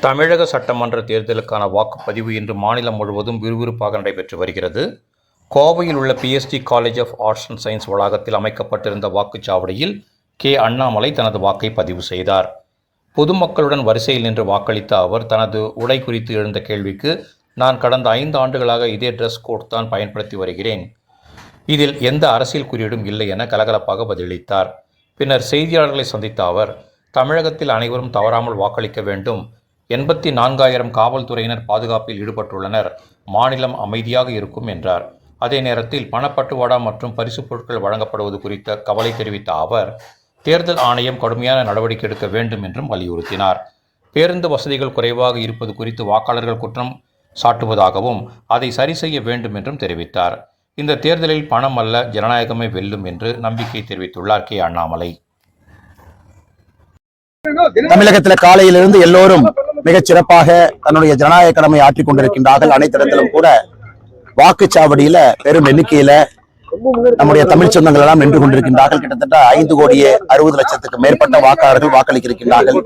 தமிழக சட்டமன்ற தேர்தலுக்கான வாக்குப்பதிவு இன்று மாநிலம் முழுவதும் விறுவிறுப்பாக நடைபெற்று வருகிறது. கோவையில் உள்ள PSG college of arts and science வளாகத்தில் அமைக்கப்பட்டிருந்த வாக்குச்சாவடியில் அண்ணாமலை தனது வாக்கை பதிவு செய்தார். பொதுமக்களுடன் வரிசையில் நின்று வாக்களித்த அவர் தனது உடை குறித்து எழுந்த கேள்விக்கு, நான் கடந்த 5 ஆண்டுகளாக இதே ட்ரெஸ் கோட் தான் பயன்படுத்தி வருகிறேன், இதில் எந்த அரசியல் குறியீடும் இல்லை என கலகலப்பாக பதிலளித்தார். பின்னர் செய்தியாளர்களை சந்தித்த அவர், தமிழகத்தில் அனைவரும் தவறாமல் வாக்களிக்க வேண்டும், 84,000 காவல்துறையினர் பாதுகாப்பில் ஈடுபட்டுள்ளனர், மாநிலம் அமைதியாக இருக்கும் என்றார். அதே நேரத்தில் பணப்பட்டுவாடா மற்றும் பரிசுப் பொருட்கள் வழங்கப்படுவது குறித்த கவலை தெரிவித்த அவர், தேர்தல் ஆணையம் கடுமையான நடவடிக்கை எடுக்க வேண்டும் என்றும் வலியுறுத்தினார். பேருந்து வசதிகள் குறைவாக இருப்பது குறித்து வாக்காளர்கள் குற்றம் சாட்டுவதாகவும் அதை சரி செய்ய வேண்டும் என்றும் தெரிவித்தார். இந்த தேர்தலில் பணம் அல்ல, ஜனநாயகமே வெல்லும் என்று நம்பிக்கை தெரிவித்துள்ளார் அண்ணாமலை. தமிழகத்தில் காலையிலிருந்து எல்லோரும் மிகச் சிறப்பாக தன்னுடைய ஜனநாயக கடமை ஆற்றிக் கொண்டிருக்கின்றார்கள். அனைத்து இடத்திலும் கூட வாக்குச்சாவடியில பெரும் எண்ணிக்கையில நம்முடைய தமிழ் சொந்தங்கள் எல்லாம் நின்று கொண்டிருக்கின்றார்கள். கிட்டத்தட்ட 5,60,00,000 மேற்பட்ட வாக்காளர்கள் வாக்களிக்க இருக்கின்றார்கள்.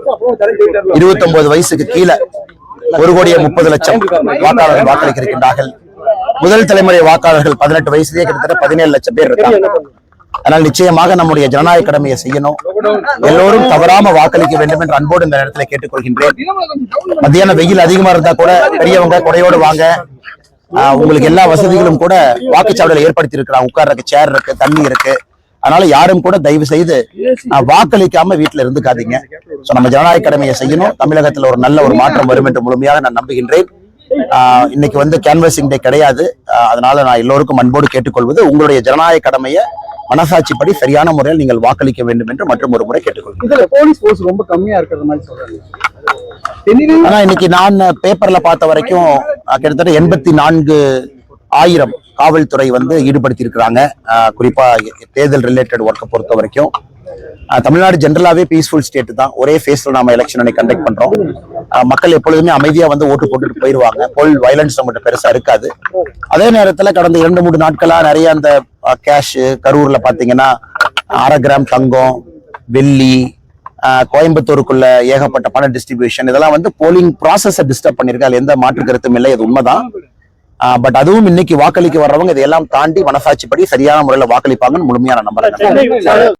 29 வயசுக்கு கீழே 1,30,00,000 வாக்காளர்கள் வாக்களிக்க இருக்கின்றார்கள். முதல் தலைமுறை வாக்காளர்கள் 18 வயசுலேயே கிட்டத்தட்ட 17 லட்சம் பேர் இருக்காங்க. அதனால் நிச்சயமாக நம்முடைய ஜனநாயக கடமையை செய்யணும், எல்லோரும் தவறாம வாக்களிக்க வேண்டும் என்று அன்போடு இந்த நேரத்தில் கேட்டுக்கொள்கின்றேன். மத்தியான வெயில் அதிகமா இருந்தா கூட பெரியவங்க கொடையோடு வாங்க, உங்களுக்கு எல்லா வசதிகளும் கூட வாக்குச்சாவடியில் ஏற்படுத்தி இருக்கிறாங்க. உட்கார்றதுக்கு சேர் இருக்கு, தண்ணி இருக்கு. அதனால யாரும் கூட தயவு செய்து வாக்களிக்காம வீட்டுல இருந்துக்காதீங்க. நம்ம ஜனநாயக கடமையை செய்யணும். தமிழகத்துல ஒரு நல்ல ஒரு மாற்றம் வரும் என்று முழுமையாக நான் நம்புகின்றேன். இன்னைக்கு கேன்வாசிங் டே கிடையாது. அதனால நான் எல்லோருக்கும் அன்போடு கேட்டுக்கொள்வது, உங்களுடைய ஜனநாயக கடமையை மனசாட்சிப்படி சரியான முறையில் நீங்கள் வாக்களிக்க வேண்டும் என்று மற்றும் ஒரு முறை கேட்டுக்கொள்கிறேன். போலீஸ் ஃபோர்ஸ் ரொம்ப கம்மியா இருக்கிற மாதிரி சொல்றாங்க. ஆனா இன்னைக்கு நான் பேப்பர்ல பார்த்த வரைக்கும் கிட்டத்தட்ட 84,000 காவல்துறை ஈடுபடுத்தி இருக்கிறாங்க. குறிப்பா தேர்தல் ரிலேட்டட் ஒர்க்கை பொறுத்த வரைக்கும் தமிழ்நாடு ஜெனரலாவே பீஸ்ஃபுல் ஸ்டேட் தான். ஒரே ஃபேஸ்ல நாம எலெக்ஷன் கண்டக்ட் பண்றோம். மக்கள் எப்பொழுதுமே அமைதியா ஓட்டு போட்டுட்டு போயிருவாங்க. போல் வயலன்ஸ் நம்மகிட்ட பெருசா இருக்காது. அதே நேரத்துல கடந்த 2-3 நாட்களா நிறைய அந்த கேஷ், கரூர்ல பாத்தீங்கன்னா 1/2 கிராம் தங்கம், வெள்ளி, கோயம்புத்தூருக்குள்ள ஏகப்பட்ட பண டிஸ்ட்ரிபியூஷன், இதெல்லாம் போலிங் ப்ராசஸை டிஸ்டர்ப் பண்ணிருக்கு. அதுல எந்த மாற்று கருத்தும் இல்லை, அது உண்மைதான். பட் அதுவும் இன்னைக்கு வாக்களிக்க வர்றவங்க இதையெல்லாம் தாண்டி மனசாட்சிப்படி சரியான முறையில வாக்களிப்பாங்கன்னு முழுமையான நம்புறேன்.